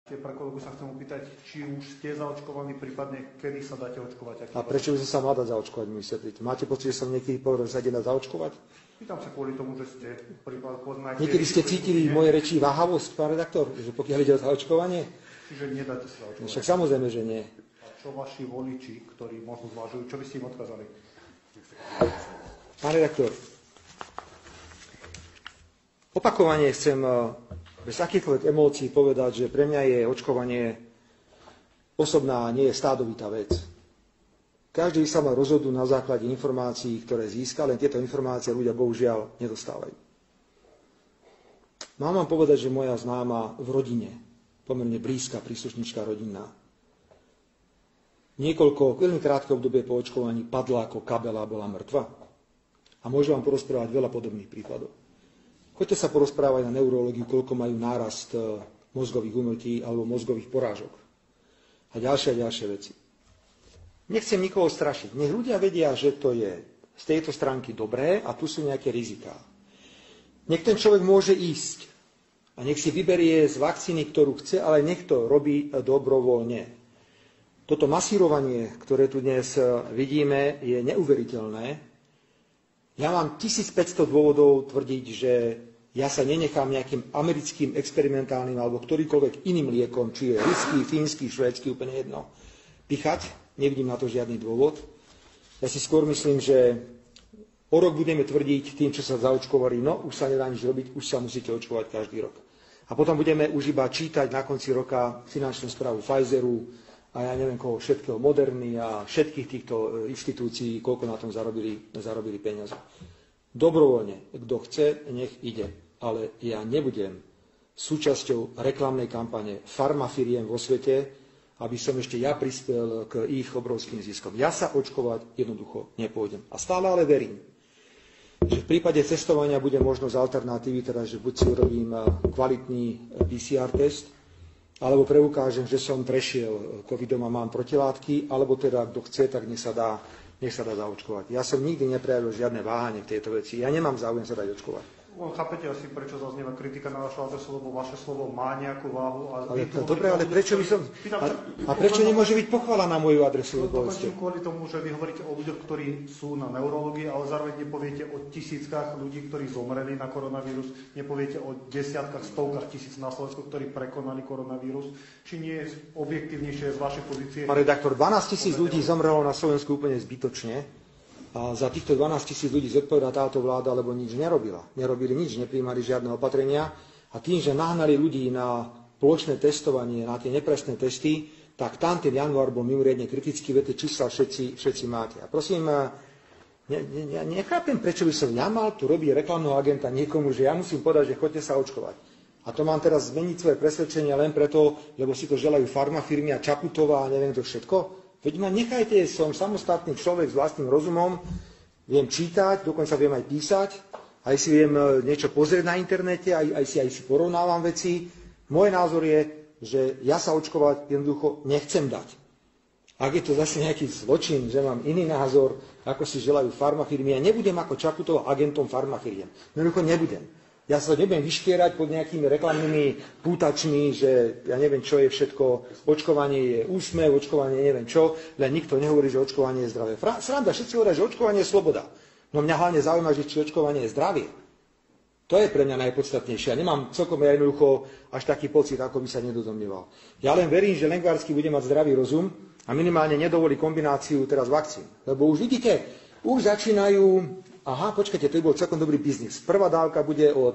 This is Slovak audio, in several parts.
Pre kolegu sa chcem opýtať, či už ste zaočkovaní, prípadne kedy sa dáte očkovať. A prečo by som sa mal dať zaočkovať, mi vysvetliť? Máte pocit, že som niekedy povedal, že sa nedá zaočkovať? Pýtam sa kvôli tomu, že ste poznáte... Niekedy ste cítili v mojej reči váhavosť, pán redaktor, že pokiaľ ide o zaočkovanie? Čiže nedáte sa zaočkovať. Však samozrejme, že nie. A čo vaši voliči, ktorí možno zvažujú, čo by ste im odkázali? Pán redaktor, opakovane chcem bez akýchkoľvek emócií povedať, že pre mňa je očkovanie osobná, nie je stádovitá vec. Každý sa má rozhodnúť na základe informácií, ktoré získa, len tieto informácie ľudia bohužiaľ nedostávajú. Mám vám povedať, že moja známa v rodine, pomerne blízka príslušnička rodinná, veľmi krátke obdobie po očkovaní padla ako kabela a bola mŕtva. A môžem vám porozprávať veľa podobných prípadov. Choďte sa porozprávať na neurológiu, koľko majú nárast mozgových úmrtí alebo mozgových porážok. A ďalšie veci. Nechcem nikoho strašiť. Nech ľudia vedia, že to je z tejto stránky dobré a tu sú nejaké riziká. Nech ten človek môže ísť a nech si vyberie z vakcíny, ktorú chce, ale nech to robí dobrovoľne. Toto masírovanie, ktoré tu dnes vidíme, je neuveriteľné. Ja mám 1500 dôvodov tvrdiť, že ja sa nenechám nejakým americkým experimentálnym alebo ktorýkoľvek iným liekom, či je ruský, fínsky, švédsky, úplne jedno, pichať. Nevidím na to žiadny dôvod. Ja si skôr myslím, že o rok budeme tvrdiť tým, čo sa zaočkovali, no už sa nedá nič robiť, už sa musíte očkovať každý rok. A potom budeme už iba čítať na konci roka finančnú správu Pfizeru a ja neviem koho všetkého, Moderny a všetkých týchto inštitúcií, koľko na tom zarobili peniaze. Dobrovoľne, kto chce, nech ide. Ale ja nebudem súčasťou reklamnej kampane farmafiriem vo svete, aby som ešte ja prispel k ich obrovským ziskom. Ja sa očkovať jednoducho nepôjdem. A stále ale verím, že v prípade cestovania bude možnosť alternatívy, teda že buď si urobím kvalitný PCR test, alebo preukážem, že som prešiel covidom a mám protilátky, alebo teda kto chce, tak nech sa dá zaočkovať. Ja som nikdy neprejavil žiadne váhanie v tejto veci. Ja nemám záujem sa dať očkovať. Chápete asi, prečo zaznieva kritika na vašu adresu, lebo vaše slovo má nejakú váhu. Dobre, ale prečo by som... A prečo nemôže byť pochvala na moju adresu? Dokončím kvôli tomu, že vy hovoríte o ľuďoch, ktorí sú na neurológii, ale zároveň nepoviete o tisíckach ľudí, ktorí zomreli na koronavírus, nepoviete o desiatkách, stovkách tisíc na Slovensku, ktorí prekonali koronavírus. Či nie je objektívnejšie z vašej pozície? Pán redaktor, 12 000 ľudí zomrelo na Slovensku úplne zbytočne. A za týchto 12 000 ľudí zodpovedá táto vláda, lebo nič nerobila. Nerobili nič, nepríjmali žiadne opatrenia. A tým, že nahnali ľudí na plošné testovanie, na tie nepresné testy, tak tam ten január bol mimoriadne kritický, viete, čísla všetci máte. A prosím, nechápem, prečo by som ja mal tu robiť reklamného agenta niekomu, že ja musím povedať, že choďte sa očkovať. A to mám teraz zmeniť svoje presvedčenie len preto, lebo si to želajú farmafirmy a Čaputová a neviem to všetko. Veď ma nechajte, som samostatný človek s vlastným rozumom, viem čítať, dokonca viem aj písať, aj si viem niečo pozrieť na internete, aj si porovnávam veci. Môj názor je, že ja sa očkovať jednoducho nechcem dať. Ak je to zase nejaký zločin, že mám iný názor, ako si želajú farmafirmy, ja nebudem ako Čaputov agentom farmafiriem. Jednoducho nebudem. Ja sa nebudem vyškierať pod nejakými reklamnými pútačmi, že ja neviem, čo je všetko, očkovanie je úsmev, očkovanie neviem čo, len nikto nehovorí, že očkovanie je zdravé. Sranda, všetci hovoria, že očkovanie je sloboda. No mňa hlavne zaujíma, že či očkovanie je zdravie. To je pre mňa najpodstatnejšie. Ja nemám celkom jednoducho až taký pocit, ako by sa niekto domnieval. Ja len verím, že Lengvarský bude mať zdravý rozum a minimálne nedovolí kombináciu teraz vakcín. Lebo už vidíte, už začínajú... Aha, počkajte, to by bol celkom dobrý biznis. Prvá dávka bude od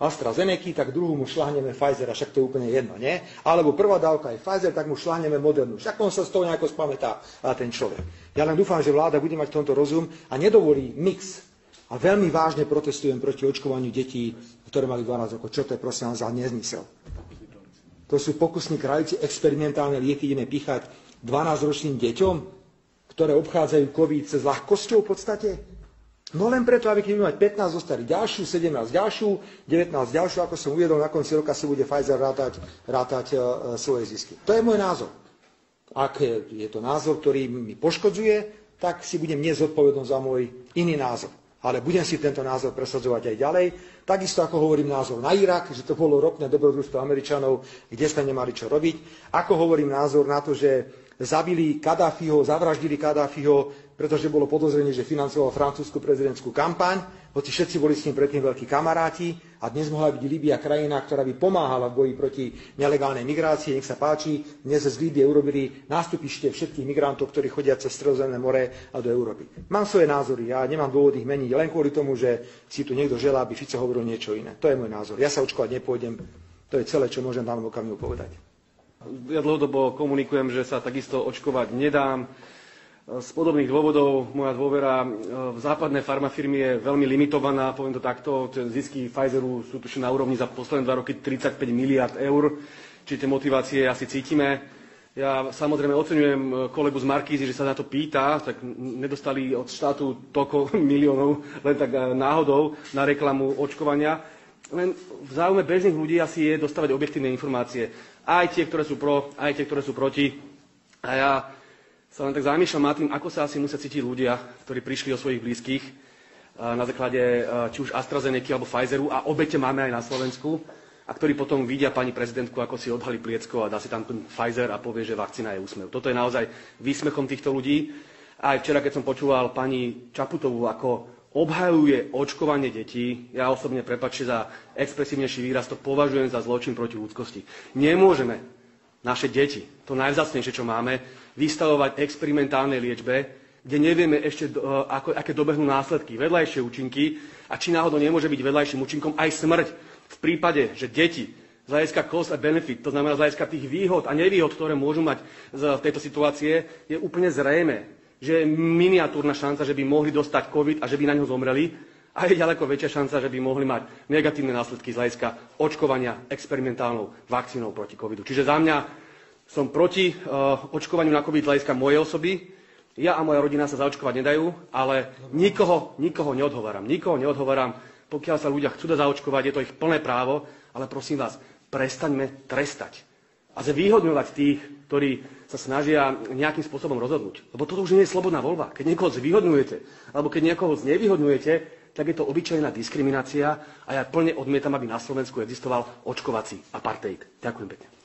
AstraZeneca, tak druhú mu šľahneme Pfizera, však to je úplne jedno, nie? Alebo prvá dávka je Pfizer, tak mu šľahneme Modernu. Však on sa z toho nejako spamätá ten človek. Ja len dúfam, že vláda bude mať v tomto rozum a nedovolí mix. A veľmi vážne protestujem proti očkovaniu detí, ktoré mali 12 rokov. Čo to je, prosím vás, za nezmysel? To sú pokusní králici, experimentálne lieky, ideme píchať 12-ročným deťom, ktoré obchádzajú COVID s ľahkosťou v podstate. No len preto, aby keď budú mať 15, zostali ďalšiu, 17 ďalšiu, 19 ďalšiu, ako som uviedol, na konci roka si bude Pfizer rátať svoje zisky. To je môj názor. Ak je to názor, ktorý mi poškodzuje, tak si budem niesť zodpovednosť za môj iný názor. Ale budem si tento názor presadzovať aj ďalej, Takisto ako hovorím názor na Irak, že to bolo ropné dobrodružstvo Američanov, kde sme nemali čo robiť. Ako hovorím názor na to, že zabili Kadáfiho, zavraždili Kadáfiho, pretože bolo podozrenie, že financoval francúzsku prezidentskú kampaň, hoci všetci boli s ním predtým veľkí kamaráti a dnes mohla byť Líbia krajina, ktorá by pomáhala v boji proti nelegálnej migrácii. Nech sa páči, dnes z Líbie urobili nástupište všetkých migrantov, ktorí chodia cez Stredozemné more a do Európy. Mám svoje názory, ja nemám dôvod ich meniť len kvôli tomu, že si tu niekto želá, aby Fico hovoril niečo iné. To je môj názor. Ja sa očkovať nepôjdem. To je celé, čo môžem pánu Okamihu povedať. Ja dlhodobo komunikujem, že sa takisto očkovať nedám. Z podobných dôvodov moja dôvera v západné farmafirmy je veľmi limitovaná, poviem to takto. Zisky Pfizeru sú tuším na úrovni za posledné 2 roky 35 miliard eur, čiže tie motivácie asi cítime. Ja samozrejme oceňujem kolegu z Markízy, že sa na to pýta, tak nedostali od štátu toľko miliónov len tak náhodou na reklamu očkovania. Len v záujme bežných ľudí asi je dostávať objektívne informácie. Aj tie, ktoré sú pro, aj tie, ktoré sú proti. A ja sa len tak zamýšľam nad tým, ako sa asi musia cítiť ľudia, ktorí prišli o svojich blízkych na základe či už AstraZeneca alebo Pfizeru a obete máme aj na Slovensku a ktorí potom vidia pani prezidentku, ako si odhalí pliecko a dá si tam ten Pfizer a povie, že vakcína je úsmev. Toto je naozaj výsmechom týchto ľudí. Aj včera, keď som počúval pani Čaputovú, ako obhajuje očkovanie detí, ja osobne, prepáčte za expresívnejší výraz, to považujem za zločin proti ľudskosti. Nemôžeme naše deti, to najvzácnejšie, čo máme, vystavovať experimentálnej liečbe, kde nevieme ešte, aké dobehnú následky, vedľajšie účinky a či náhodou nemôže byť vedľajším účinkom aj smrť v prípade, že deti z hľadiska cost a benefit, to znamená z hľadiska tých výhod a nevýhod, ktoré môžu mať v tejto situácie, je úplne zrejmé, že je miniatúrna šanca, že by mohli dostať COVID a že by na ňo zomreli a je ďaleko väčšia šanca, že by mohli mať negatívne následky z hľadiska očkovania experimentálnou vakcínou proti covidu. Čiže za mňa som proti očkovaniu na COVID z hľadiska mojej osoby. Ja a moja rodina sa zaočkovať nedajú, ale nikoho neodhováram. Nikoho neodhováram. Pokiaľ sa ľudia chcú zaočkovať, je to ich plné právo, ale prosím vás, prestaňme trestať a zvýhodňovať tých, ktorí sa snažia nejakým spôsobom rozhodnúť. Lebo toto už nie je slobodná voľba. Keď niekoho zvýhodňujete, alebo keď niekoho znevýhodňujete, tak je to obyčajná diskriminácia a ja plne odmietam, aby na Slovensku existoval očkovací apartheid. Ďakujem pekne.